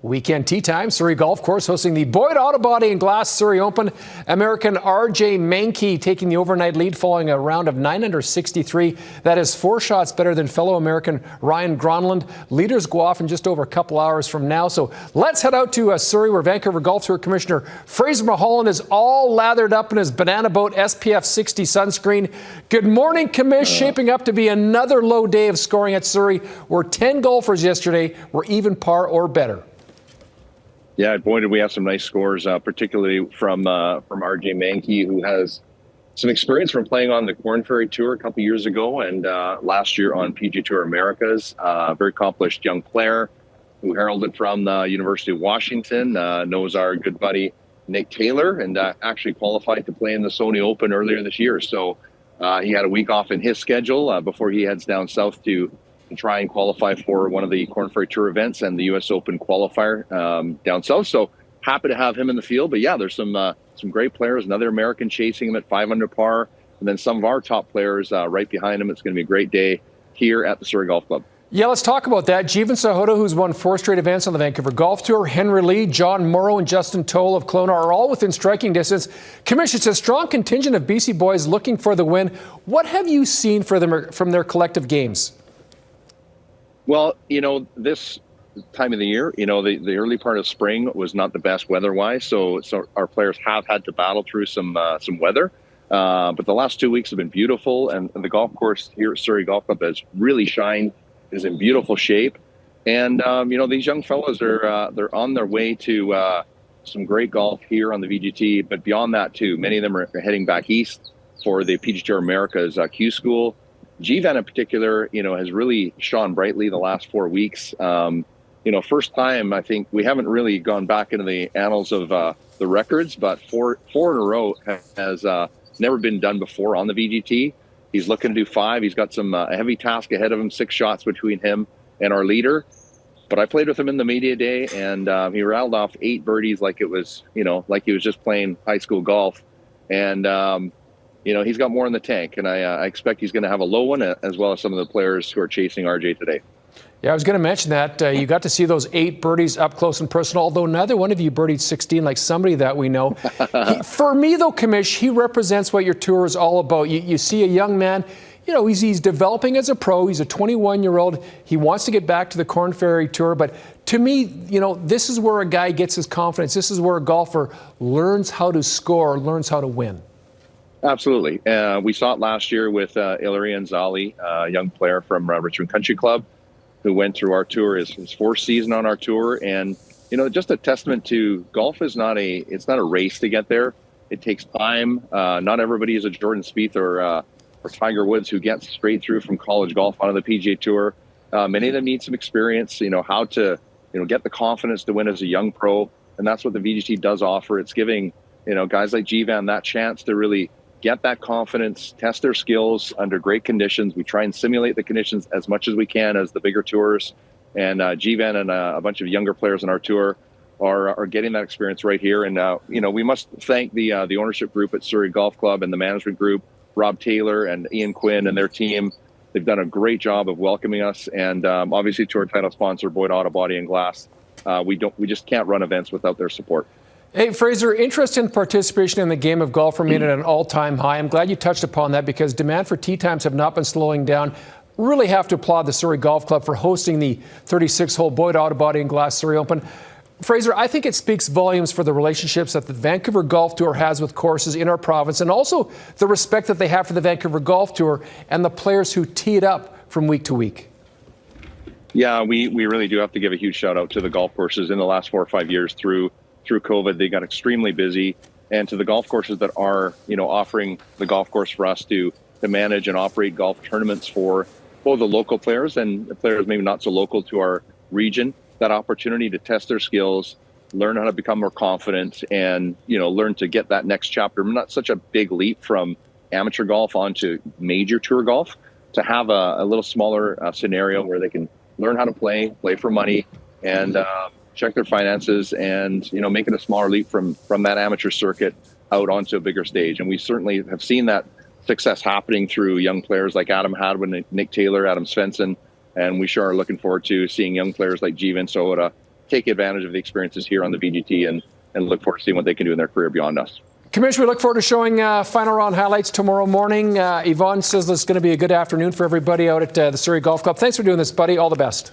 Weekend tee time, Surrey Golf Course hosting the Boyd Auto Body and Glass Surrey Open. American RJ Mankey taking the overnight lead following a round of 9 under 63. That is 4 shots better than fellow American Ryan Gronlund. Leaders go off in just over a couple hours from now. So let's head out to Surrey, where Vancouver Golf Tour Commissioner Fraser Mulholland is all lathered up in his banana boat SPF 60 sunscreen. Good morning, Commish. Shaping up to be another low day of scoring at Surrey, where 10 golfers yesterday were even par or better. Yeah, boy, did we have some nice scores, particularly from RJ Mankey, who has some experience from playing on the Corn Ferry Tour a couple years ago and last year on PGA Tour Americas. Very accomplished young player who heralded from the University of Washington, knows our good buddy Nick Taylor, and actually qualified to play in the Sony Open earlier this year. So he had a week off in his schedule before he heads down south to try and qualify for one of the Corn Ferry Tour events and the U.S. Open qualifier down south. So happy to have him in the field. But yeah, there's some great players. Another American chasing him at 5 under par, and then some of our top players right behind him. It's going to be a great day here at the Surrey Golf Club. Yeah, let's talk about that. Jeevan Sahota, who's won 4 straight events on the Vancouver Golf Tour, Henry Lee, John Morrow, and Justin Toll of Kelowna are all within striking distance. Commission, it's a strong contingent of BC boys looking for the win. What have you seen for them from their collective games? Well, this time of the year, the early part of spring was not the best weather-wise, so our players have had to battle through some weather. But the last 2 weeks have been beautiful, and the golf course here at Surrey Golf Club has really shined, is in beautiful shape. And, these young fellows they're on their way to some great golf here on the VGT, but beyond that, too. Many of them are heading back east for the PGA Tour Americas Q School. Jeevan in particular, has really shone brightly the last 4 weeks. First time, I think we haven't really gone back into the annals of the records, but four in a row has never been done before on the VGT. He's looking to do 5. He's got a heavy task ahead of him, 6 shots between him and our leader. But I played with him in the media day, and he rattled off 8 birdies like it was, like he was just playing high school golf. And, he's got more in the tank, and I expect he's going to have a low one, as well as some of the players who are chasing RJ today. Yeah, I was going to mention that. You got to see those 8 birdies up close and personal, although neither one of you birdied 16 like somebody that we know. For me, though, Commish, he represents what your tour is all about. You see a young man, he's developing as a pro. He's a 21-year-old. He wants to get back to the Corn Ferry Tour. But to me, this is where a guy gets his confidence. This is where a golfer learns how to score, learns how to win. Absolutely. We saw it last year with Ilarian Zali, a young player from Richmond Country Club, who went through our tour, his 4th season on our tour. And, just a testament to golf is it's not a race to get there. It takes time. Not everybody is a Jordan Spieth or Tiger Woods who gets straight through from college golf onto the PGA Tour. Many of them need some experience, how to, get the confidence to win as a young pro. And that's what the VGT does offer. It's giving, guys like Jeevan that chance to really get that confidence, test their skills under great conditions. We try and simulate the conditions as much as we can as the bigger tours. And Jeevan and a bunch of younger players on our tour are getting that experience right here. And, we must thank the ownership group at Surrey Golf Club and the management group, Rob Taylor and Ian Quinn and their team. They've done a great job of welcoming us. And obviously to our title sponsor, Boyd Auto Body and Glass, we just can't run events without their support. Hey, Fraser, interest in participation in the game of golf remained at an all-time high. I'm glad you touched upon that, because demand for tee times have not been slowing down. Really have to applaud the Surrey Golf Club for hosting the 36-hole Boyd Auto Body and Glass Surrey Open. Fraser, I think it speaks volumes for the relationships that the Vancouver Golf Tour has with courses in our province, and also the respect that they have for the Vancouver Golf Tour and the players who tee it up from week to week. Yeah, we really do have to give a huge shout out to the golf courses in the last 4 or 5 years through COVID. They got extremely busy, and to the golf courses that are, offering the golf course for us to manage and operate golf tournaments for both the local players and the players maybe not so local to our region, that opportunity to test their skills, learn how to become more confident, and, learn to get that next chapter. Not such a big leap from amateur golf onto major tour golf, to have a little smaller scenario where they can learn how to play for money, and check their finances, and make it a smaller leap from that amateur circuit out onto a bigger stage. And we certainly have seen that success happening through young players like Adam Hadwin, Nick Taylor, Adam Svensson, and we sure are looking forward to seeing young players like Jeevan Sahota take advantage of the experiences here on the VGT and look forward to seeing what they can do in their career beyond us. Commissioner, we look forward to showing final round highlights tomorrow morning. Yvonne says it's going to be a good afternoon for everybody out at the Surrey Golf Club. Thanks for doing this, buddy. All the best.